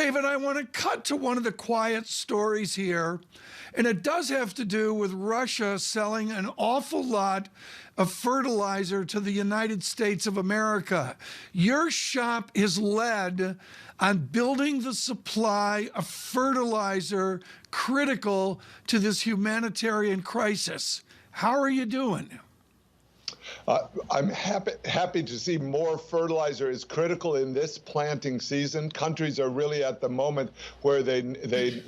David, I want to cut to one of the quiet stories here, and it does have to do with Russia selling an awful lot of fertilizer to the United States of America. Your shop is led on building the supply of fertilizer critical to this humanitarian crisis. How are you doing? I'm happy to see more fertilizer is critical in this planting season. Countries are really at the moment where they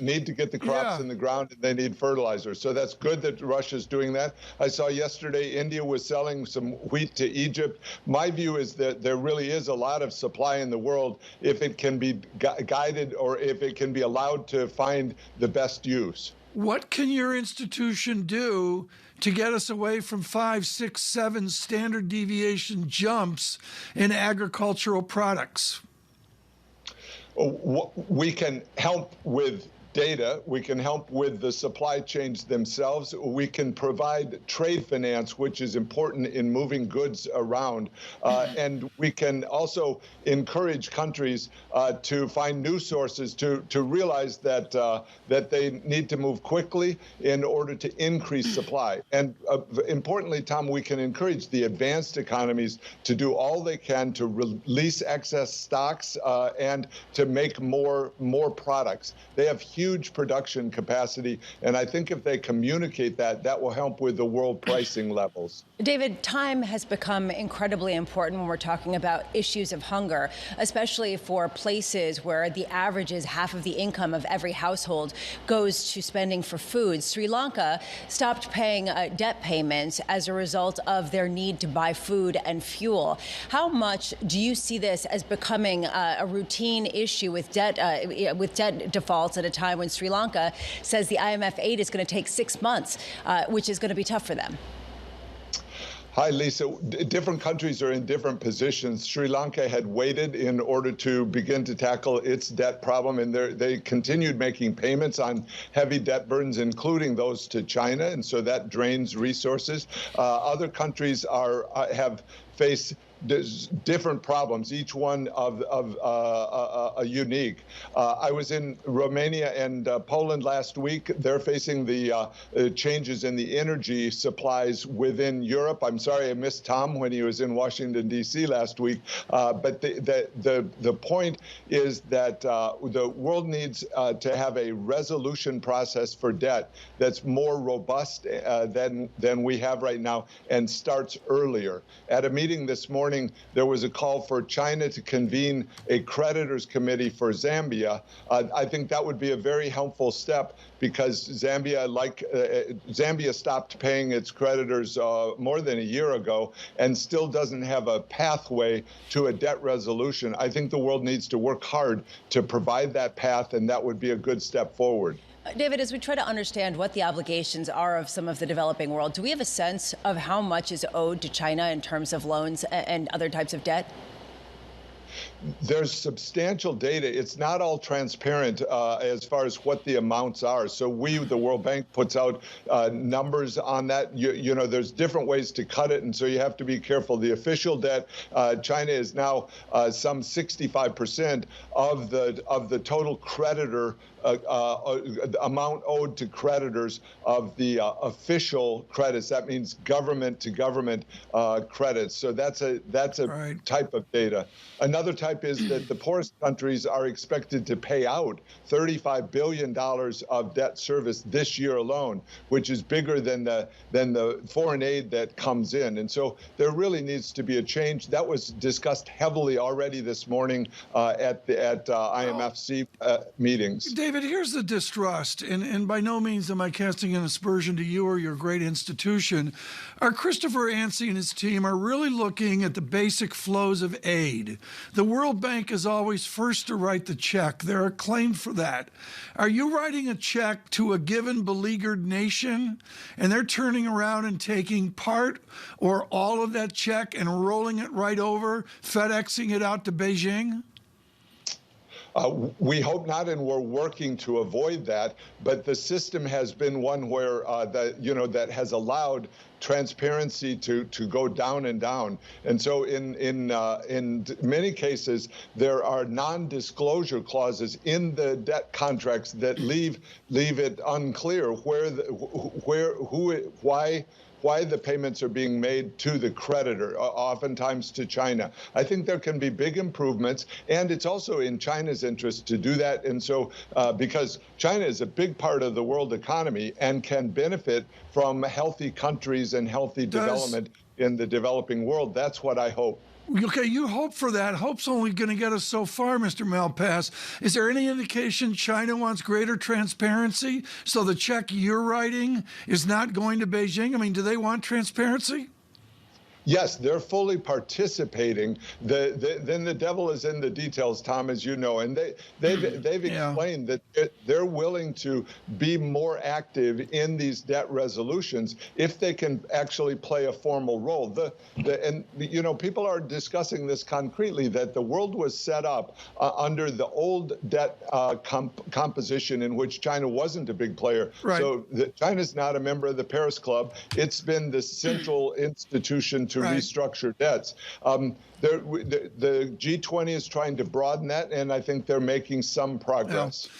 need to get the crops in the ground and they need fertilizer. So that's good that Russia's doing that. I saw yesterday India was selling some wheat to Egypt. My view is that there really is a lot of supply in the world if it can be guided or if it can be allowed to find the best use. What can your institution do to get us away from 5, 6, 7 standard deviation jumps in agricultural products? We can help with data. We can help with the supply chains themselves. We can provide trade finance, which is important in moving goods around. And we can also encourage countries to find new sources to realize that that they need to move quickly in order to increase supply. And importantly, Tom, we can encourage the advanced economies to do all they can to release excess stocks and to make more products. They have huge production capacity, and I think if they communicate that, that will help with the world pricing levels. David, time has become incredibly important when we're talking about issues of hunger, especially for places where the average is half of the income of every household goes to spending for food. Sri Lanka stopped paying debt payments as a result of their need to buy food and fuel. How much do you see this as becoming a routine issue with debt defaults at a time when Sri Lanka says the IMF aid is going to take 6 months, which is going to be tough for them? Hi, Lisa. Different countries are in different positions. Sri Lanka had waited in order to begin to tackle its debt problem, and they continued making payments on heavy debt burdens, including those to China, and so that drains resources. Other countries have faced different problems, each one of unique. I was in Romania and Poland last week. They're facing the changes in the energy supplies within Europe. I'm sorry I missed Tom when he was in Washington, D.C. last week. But the point is that the world needs to have a resolution process for debt that's more robust than we have right now and starts earlier. At a meeting this morning, there was a call for China to convene a creditors committee for Zambia. I think that would be a very helpful step because Zambia stopped paying its creditors more than a year ago and still doesn't have a pathway to a debt resolution. I think the world needs to work hard to provide that path, and that would be a good step forward. David, as we try to understand what the obligations are of some of the developing world, do we have a sense of how much is owed to China in terms of loans and other types of debt? There's substantial data. It's not all transparent as far as what the amounts are. So the World Bank puts out numbers on that. You know, there's different ways to cut it, and so you have to be careful. The official debt, China is now some 65% of the total creditor amount owed to creditors of the official credits. That means government to government credits. So that's a right type of data. Another type is that the poorest countries are expected to pay out $35 billion of debt service this year alone, which is bigger than the foreign aid that comes in. And so there really needs to be a change. That was discussed heavily already this morning at IMFC meetings. David, here's the distrust, and by no means am I casting an aspersion to you or your great institution. Our Christopher Yancey and his team are really looking at the basic flows of aid. The World Bank is always first to write the check. They're acclaimed for that. Are you writing a check to a given beleaguered nation, and they're turning around and taking part or all of that check and rolling it right over, FedExing it out to Beijing? We hope not, and we're working to avoid that. But the system has been one where that has allowed transparency to go down and down. And so in many cases, there are non-disclosure clauses in the debt contracts that leave it unclear why the payments are being made to the creditor, oftentimes to China. I think there can be big improvements, and it's also in China's interest to do that. And so, because China is a big part of the world economy and can benefit from healthy countries and healthy development in the developing world, that's what I hope. Okay, you hope for that. Hope's only going to get us so far, Mr. Malpass. Is there any indication China wants greater transparency so the check you're writing is not going to Beijing? I mean, do they want transparency? Yes, they're fully participating. Then the devil is in the details, Tom, as you know. And they've explained that they're willing to be more active in these debt resolutions if they can actually play a formal role. People are discussing this concretely, that the world was set up under the old debt composition in which China wasn't a big player. Right. So China's not a member of the Paris Club. It's been the central institution to restructure debts. The G20 is trying to broaden that, and I think they're making some progress. Yeah.